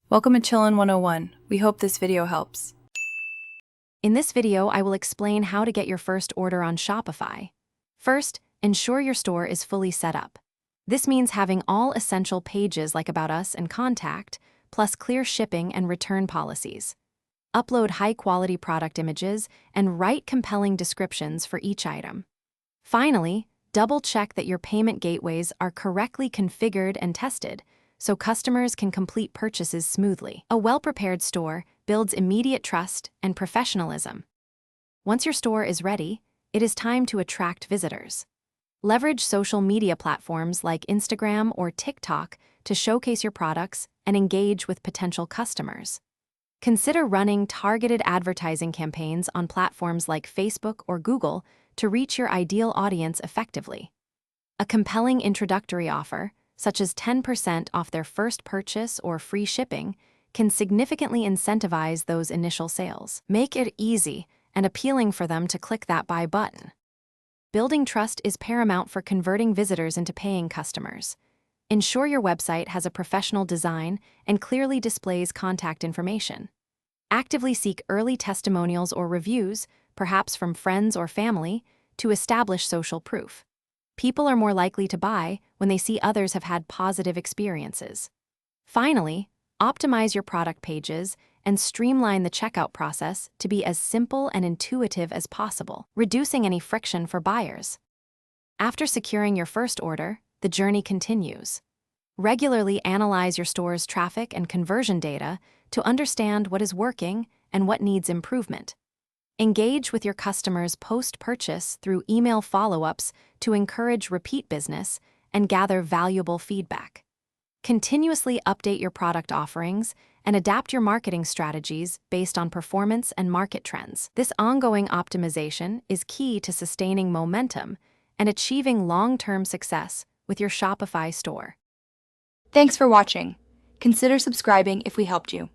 Welcome to Chillin' 101. We hope this video helps. In this video, I will explain how to get your first order on Shopify. First, ensure your store is fully set up. This means having all essential pages like About Us and Contact, plus clear shipping and return policies. Upload high-quality product images and write compelling descriptions for each item. Finally, double-check that your payment gateways are correctly configured and tested, so customers can complete purchases smoothly. A well-prepared store builds immediate trust and professionalism. Once your store is ready, it is time to attract visitors. Leverage social media platforms like Instagram or TikTok to showcase your products and engage with potential customers. Consider running targeted advertising campaigns on platforms like Facebook or Google to reach your ideal audience effectively. A compelling introductory offer, such as 10% off their first purchase or free shipping, can significantly incentivize those initial sales. Make it easy and appealing for them to click that buy button. Building trust is paramount for converting visitors into paying customers. Ensure your website has a professional design and clearly displays contact information. Actively seek early testimonials or reviews, perhaps from friends or family, to establish social proof. People are more likely to buy when they see others have had positive experiences. Finally, optimize your product pages and streamline the checkout process to be as simple and intuitive as possible, reducing any friction for buyers. After securing your first order, the journey continues. Regularly analyze your store's traffic and conversion data to understand what is working and what needs improvement. Engage with your customers post-purchase through email follow-ups to encourage repeat business and gather valuable feedback. Continuously update your product offerings and adapt your marketing strategies based on performance and market trends. This ongoing optimization is key to sustaining momentum and achieving long-term success with your Shopify store. Thanks for watching. Consider subscribing if we helped you.